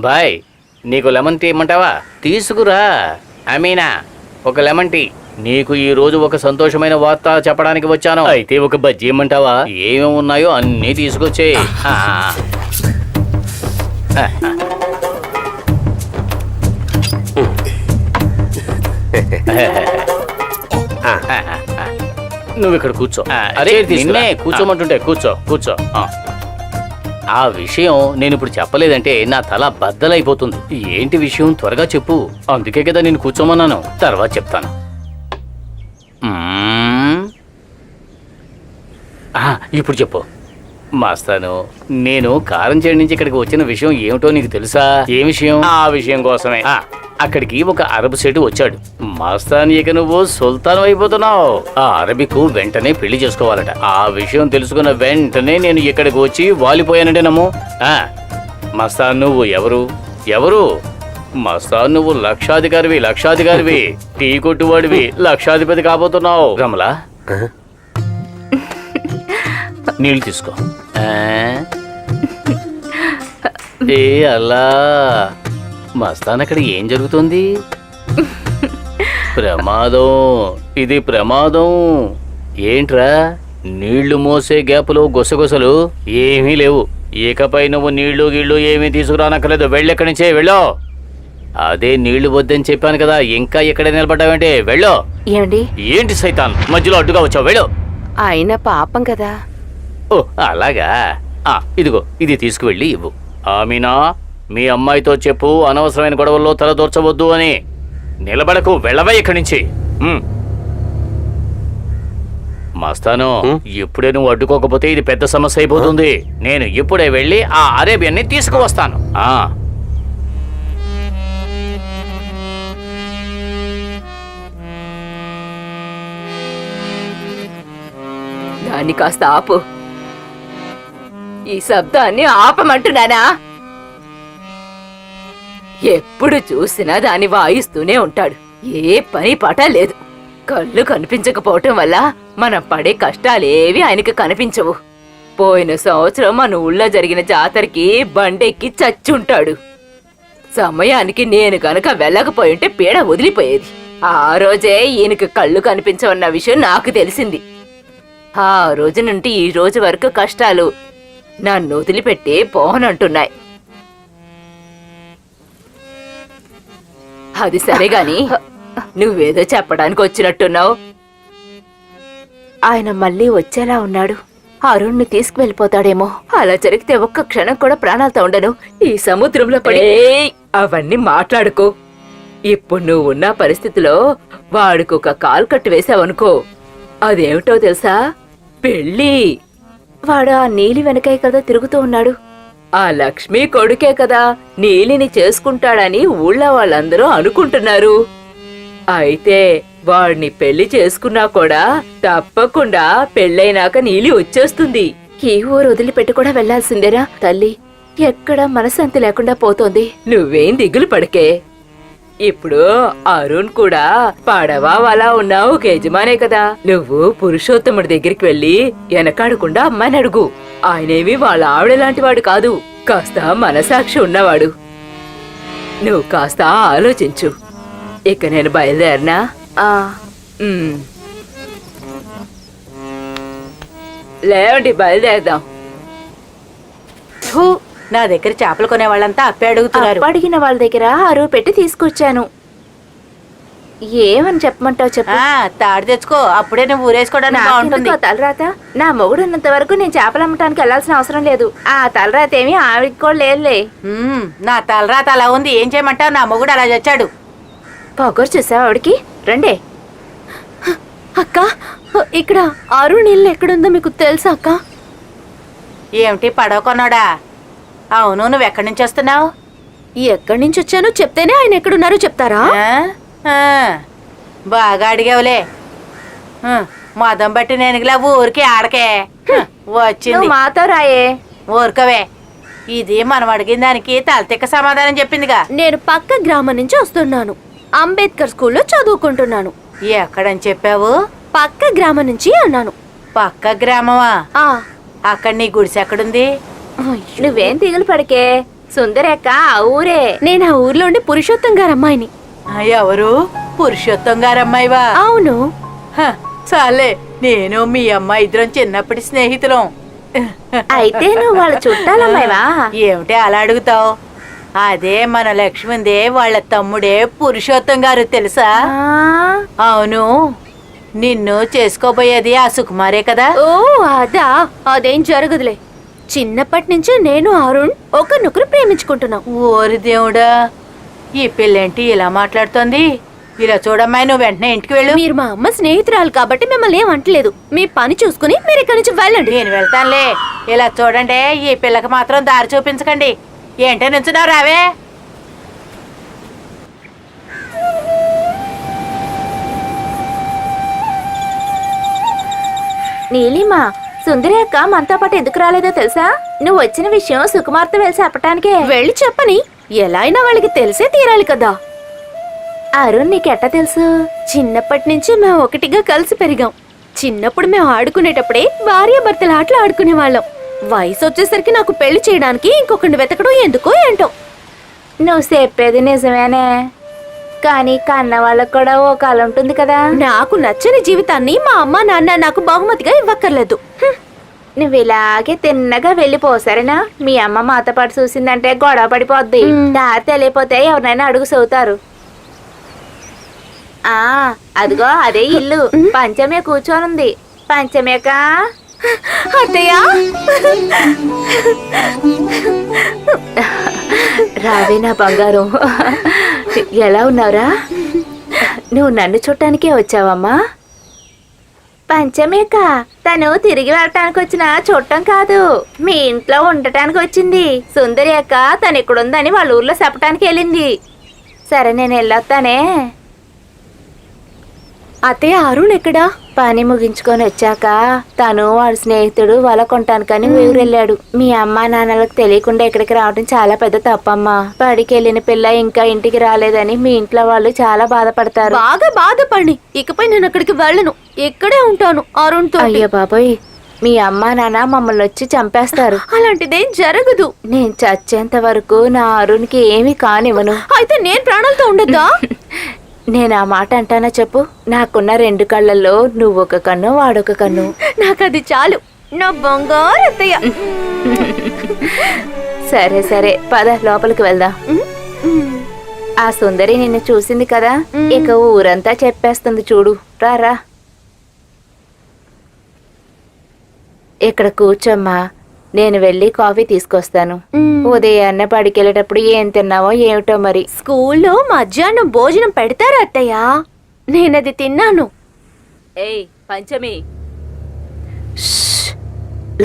Bye, నీకు lemon tea ఇమ్మంటావా? తీసుకురా. అమీనా, ఒక లెమన్ టీ. నీకు ఈ రోజు ఒక సంతోషమైన వార్త చెప్పడానికి వచ్చాను. అయితే ఒక బజ్జీ ఇమ్మంటావా? ఏమేమి ఉన్నాయో అన్నీ తీసుకొచ్చే. నువ్వు ఇక్కడ కూర్చో. అరే నిన్నే కూర్చోమంటుంటే కూర్చో కూర్చో. ఆ విషయం నేను ఇప్పుడు చెప్పలేదంటే నా తల బద్దలైపోతుంది. ఏంటి విషయం త్వరగా చెప్పు. అందుకే కదా నేను కూర్చోమన్నాను. తర్వాత చెప్తాను. ఇప్పుడు చెప్పు. మాస్తాను, నేను కారంచేడు నుంచి ఇక్కడికి వచ్చిన విషయం ఏమిటో నీకు తెలుసా? ఏ విషయం? ఆ విషయం కోసమే అక్కడికి ఒక అరబ్ సెటు వచ్చాడు. మాస్తాన్, ఇక నువ్వు సుల్తాన్ అయిపోతున్నావు. ఆ అరబికు వెంటనే పెళ్లి చేసుకోవాలట. ఆ విషయం తెలుసుకున్న వెంటనే నేను ఇక్కడికి వచ్చి వాలిపోయానంటే నమ్ము. మస్తాన్, నువ్వు ఎవరు? మస్తాన్, నువ్వు లక్షాధికారివి. టీ కొట్టువాడివి, లక్షాధిపతి కాబోతున్నావు. రమలా, నీళ్ళు తీసుకో. ఏ అలా, మస్తాన్, అక్కడ ఏం జరుగుతుంది? ప్రమాదం, ఇది ప్రమాదం. ఏంట్రా, నీళ్లు మోసే గ్యాపులో గుసగుసలు ఏమీ లేవు. ఇకపై నువ్వు నీళ్లు గిళ్ళు ఏమీ తీసుకురానక్కర్లేదు. వెళ్ళెక్కడి నుంచే వెళ్ళో. అదే నీళ్లు వద్దని చెప్పాను కదా, ఇంకా ఇక్కడే నిలబడ్డావేంటి? వెళ్ళో. ఏంటి సైతాన్, మధ్యలో అడ్డుగా వచ్చావు? వెళ్ళు. ఆయన పాపం కదా. ఓ అలాగా. ఇదిగో, ఇది తీసుకువెళ్ళి ఇవ్వు. ఆమీనా, మీ అమ్మాయితో చెప్పు అనవసరమైన గొడవల్లో తలదూర్చవద్దు అని. నిలబడకు, వెళ్ళవా ఇక్కడి నుంచి. మస్తాను, ఇప్పుడే నువ్వు అడ్డుకోకపోతే ఇది పెద్ద సమస్య అయిపోతుంది. నేను ఇప్పుడే వెళ్ళి ఆ అరేబియన్ని తీసుకువస్తాను. దాన్ని కాస్త ఆపు. ఈ శబ్దాన్ని ఆపమంటున్నానా? ఎప్పుడు చూసినా దాన్ని వాయిస్తూనే ఉంటాడు. ఏ పని పాట లేదు. కళ్ళు కనిపించకపోవటం వల్ల మనం పడే కష్టాలేవి ఆయనకి కనిపించవు. పోయిన సంవత్సరం మన ఊళ్ళో జరిగిన జాతరకి బండెక్కి చచ్చుంటాడు. సమయానికి నేను గనక వెళ్ళకపోయింటే పీడ వదిలిపోయేది. ఆ రోజే ఈయనకి కళ్ళు కనిపించవన్న విషయం నాకు తెలిసింది. ఆ రోజు నుండి ఈ రోజు వరకు కష్టాలు నన్ను వదిలిపెట్టి పోనంటున్నాయి. అది సరేగాని, నువ్వేదో చెప్పడానికి వచ్చినట్టున్నావు. ఆయన మళ్ళీ వచ్చేలా ఉన్నాడు. అరుణ్ని తీసుకువెళ్ళిపోతాడేమో. అలా జరిగితే ఒక్క క్షణం కూడా ప్రాణాలతో ఉండను. ఈ సముద్రంలో పడి అవన్నీ మాట్లాడుకో. ఇప్పుడు నువ్వు ఉన్న పరిస్థితిలో వాడికి ఒక కాలు కట్టు వేసావనుకో, అదేమిటో తెలుసా? పెళ్ళి. వాడు ఆ నీలి వెనకాయ కదా తిరుగుతూ ఉన్నాడు. ఆ లక్ష్మి కొడుకే కదా నీలిని చేసుకుంటాడని ఊళ్ళో వాళ్ళందరూ అనుకుంటున్నారు. అయితే వాడిని పెళ్లి చేసుకున్నా కూడా తప్పకుండా పెళ్ళైనాక నీలి వచ్చేస్తుంది. ఈ ఊరు వదిలిపెట్టి కూడా వెళ్లాల్సిందేనా తల్లి? ఎక్కడ మనశాంతి లేకుండా పోతోంది. నువ్వేం దిగులు పడకే. ఇప్పుడు అరుణ్ కూడా పడవా అలా ఉన్నావు ఒక యజమానే కదా. నువ్వు పురుషోత్తముడి దగ్గరికి వెళ్ళి వెనకాడకుండా అమ్మాయిని అడుగు. ఆయనేవి వాళ్ళ ఆవిడలాంటి వాడు కాదు, కాస్త మనసాక్షి ఉన్నవాడు. నువ్వు కాస్త ఆలోచించు. ఇక నేను బయలుదేరనా? లేవండి, బయలుదేరదాం. నా దగ్గర చేపలు కొనే వాళ్ళంతా అప్పే అడుగుతున్నారు. అడిగిన వాళ్ళ దగ్గర అరువు పెట్టి తీసుకొచ్చాను. ఏమని చెప్పమంటావు చెప్పు. తాడు తెచ్చుకో, అప్పుడే నువ్వు ఊరేసుకోవడానికి బాగుంటుంది. తలరాత, నా మొగుడు ఉన్నంత వరకు నేను చేపలు అమ్మటానికి వెళ్లాల్సిన అవసరం లేదు. ఆ తలరాత ఏమి ఆవిడికి కూడా లేదులే. నా తలరాత అలా ఉంది, ఏం చేయమంటావు? నా మొగుడు అలా చచ్చాడు. పొగరు చూసావు ఆవిడికి. రండే. అక్క, ఇక్కడ అరుణ్ ఇల్లు ఎక్కడుందో మీకు తెలుసా అక్క? ఏమిటి, పడవ కొన్నాడా? అవును, నువ్వెక్కడి నుంచి వస్తున్నావు? ఎక్కడి నుంచి వచ్చానో చెప్తేనే ఆయన ఎక్కడున్నారో చెప్తారా? బాగా అడిగావులే. మదం బట్టి నేనులా ఊరికే ఆడకే వచ్చింది. మాతో రాయే. ఊరుకవే, ఇది మనం అడిగిన దానికి తలతిక్క సమాధానం చెప్పిందిగా. నేను పక్క గ్రామం నుంచి వస్తున్నాను. అంబేద్కర్ స్కూల్లో చదువుకుంటున్నాను. ఎక్కడని చెప్పావు? పక్క గ్రామం నుంచి అన్నాను. పక్క గ్రామమా? అక్కడ నీ గుడిసె ఎక్కడుంది? నువ్వేం దిగులు పడకే, సుందరక్క ఆ ఊరే. నేను ఆ ఊర్లో ఉండి పురుషోత్తం గారు అమ్మాయిని. ఎవరు? పురుషోత్తం గారమ్మాయివా? అవును. చాలే, నేను మీ అమ్మ ఇద్దరం చిన్నప్పటి స్నేహితులం. అయితే నువ్వు వాళ్ళ చుట్టాలమ్మాయివా? ఏమిటి అలా అడుగుతావు? అదే మన లక్ష్మిదే వాళ్ళ తమ్ముడే పురుషోత్తం గారు, తెలుసా? అవును, నిన్ను చేసుకోబోయేది ఆ సుకుమారే కదా? ఓ అదా, అదేం జరగదులే. చిన్నప్పటి నుంచి నేను అరుణ్ ఒకరినొకరు ప్రేమించుకుంటున్నాం. ఓరి దేవుడా, ఈ పిల్లేంటి ఇలా మాట్లాడుతోంది? ఇలా చూడమ్మాయి, నువ్వు వెంటనే ఇంటికి వెళ్ళు. మీరు మా అమ్మ స్నేహితురాలు కాబట్టి మిమ్మల్ని ఏమంటలేదు. మీ పని చూసుకుని మీరు ఇక్కడి నుంచి వెళ్ళండి. నేను వెళ్తానులే. ఇలా చూడండి, ఈ పిల్లకి మాత్రం దారి చూపించకండి. ఏంటే నుంచున్నావు, రావే. నీలిమా, సుందరి అక్క మనతో పాటు ఎందుకు రాలేదో తెలుసా? నువ్వు వచ్చిన విషయం సుకుమార్తో వెళ్ళి చెప్పటానికే. వెళ్ళి చెప్పని, ఎలా అయినా వాళ్ళకి తెలిసే తీరాలి కదా. అరుణ్ నీకెట్టా తెలుసు? చిన్నప్పటి నుంచి మేము ఒకటిగా కలిసి పెరిగాం. చిన్నప్పుడు మేము ఆడుకునేటప్పుడే భార్యాభర్తల ఆటలు ఆడుకునే వాళ్ళం. వయసు వచ్చేసరికి నాకు పెళ్లి చేయడానికి ఇంకొకరిని వెతకడం ఎందుకో ఏంటో. నువ్వు చెప్పేది నిజమేనే, కానీ కన్న వాళ్ళకు కూడా ఓ కాలం ఉంటుంది కదా. నాకు నచ్చని జీవితాన్ని మా అమ్మ నాన్న నాకు బహుమతిగా ఇవ్వక్కర్లేదు. నువ్వు ఇలాగే తిన్నగా వెళ్ళిపో, సరేనా? మీ అమ్మ మాతో పాటు చూసిందంటే గొడవ పడిపోద్ది. దారి తెలియపోతే ఎవరినైనా అడుగు సౌతారు. అదిగో అదే ఇల్లు. పంచమే కూర్చోనుంది. పంచమేక అత్తయ్య, రావే నా బంగారం. ఎలా ఉన్నావురా? నువ్వు నన్ను చూడటానికే వచ్చావమ్మా? పంచమేక తను తిరిగి వెళ్ళటానికి వచ్చిన చూడటం కాదు, మీ ఇంట్లో ఉండటానికి వచ్చింది. సుందరి అక్క తను ఇక్కడుందని వాళ్ళ ఊర్లో చెప్పటానికి వెళ్ళింది. సరే, నేను వెళ్ళొస్తానే. అత్తయ్య, అరుణ్ ఎక్కడా? పని ముగించుకొని వచ్చాక తను వాడి స్నేహితుడు వల కొంటానికని ఊరెళ్ళాడు. మీ అమ్మా నాన్నలకు తెలియకుండా ఇక్కడికి రావడం చాలా పెద్ద తప్పమ్మా. బడికి వెళ్ళిన పిల్ల ఇంకా ఇంటికి రాలేదని మీ ఇంట్లో వాళ్ళు చాలా బాధపడతారు. బాగా బాధపడి ఇకపై నేను అక్కడికి వెళ్ళను, ఇక్కడే ఉంటాను అరుణ్ తో. అయ్యో బాబోయ్, మీ అమ్మా నాన్న మమ్మల్ని వచ్చి చంపేస్తారు. అలాంటిదేం జరగదు. నేను చచ్చేంత వరకు నా అరుణ్కి ఏమీ కానివ్వను. అయితే నేను ప్రాణాలతో ఉండద్దా? నేను ఆ మాట అంటానా చెప్పు? నాకున్న 2 కళ్ళల్లో నువ్వు ఒక కన్ను, వాడొక కన్ను. నాకది చాలు, నా బంగారు అత్తయ్య. సరే సరే, పద లోపలికి వెళ్దాం. ఆ సుందరి నిన్ను చూసింది కదా, ఇక ఊరంతా చెప్పేస్తుంది చూడు. రారా, ఇక్కడ కూర్చోమ్మా. నేను వెళ్ళి కాఫీ తీసుకొస్తాను. ఉదయాన్నే పడికెళ్ళేటప్పుడు ఏం తిన్నావో ఏమిటో మరి. స్కూల్లో మధ్యాహ్నం భోజనం పెడతారా అత్తయ్య? నేనది తిన్నాను. ఏయ్ పంచమి,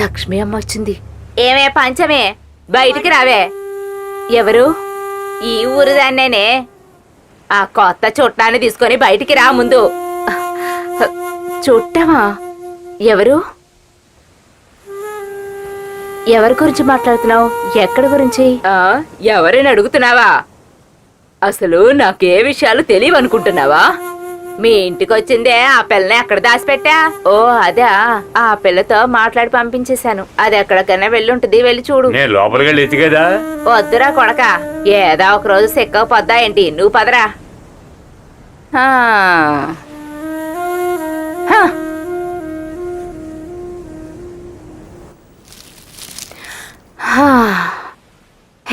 లక్ష్మి అమ్మ వచ్చింది. ఏమే పంచమే, బయటికి రావే. ఎవరు? ఈ ఊరు దాన్నేనే. ఆ కొత్త చుట్టాన్ని తీసుకొని బయటికి రా ముందు. చుట్టమా? ఎవరు? ఎవరి గురించి మాట్లాడుతున్నావు? ఎక్కడి గురించి? ఎవరైనా అడుగుతున్నావా? అసలు నాకే విషయాలు తెలియవనుకుంటున్నావా? మీ ఇంటికి వచ్చిందే ఆ పిల్లని ఎక్కడ దాచిపెట్టా? ఓ అదా, ఆ పిల్లతో మాట్లాడి పంపించేశాను. అది ఎక్కడికైనా వెళ్ళుంటది, వెళ్ళి చూడు. నేను లోపలికి వెళ్ళి ఎత్తికేదా? వద్దురా కొడక, ఏదో ఒక రోజు సెక్క పొద్దా ఏంటి? నువ్వు పదరా.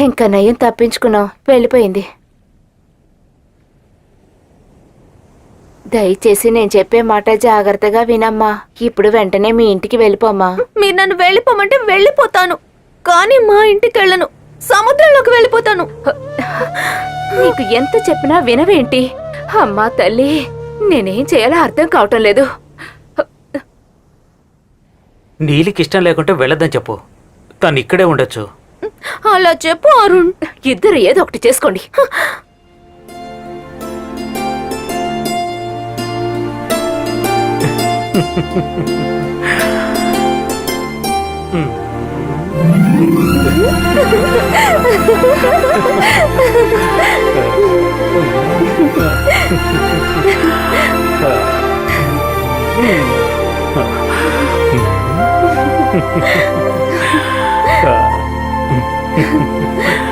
ఇంకా నయం, తప్పించుకున్నావు. వెళ్ళిపోయింది. దయచేసి నేను చెప్పే మాట జాగ్రత్తగా వినమ్మా. ఇప్పుడు వెంటనే మీ ఇంటికి వెళ్ళిపోమ్మా. మీరు నన్ను వెళ్ళిపోమంటే వెళ్ళిపోతాను, కానీ మా ఇంటికి వెళ్ళను. సముద్రంలోకి వెళ్ళిపోతాను. నీకు ఎంత చెప్పినా వినవేంటి? అమ్మా తల్లి, నేనేం చేయాలో అర్థం కావటం లేదు. నీలికి ఇష్టం లేకుంటే వెళ్ళొద్దని చెప్పు, తను ఇక్కడే ఉండొచ్చు. అలా చెప్పు అరుణ్. ఇద్దరు ఏదో ఒకటి చేసుకోండి.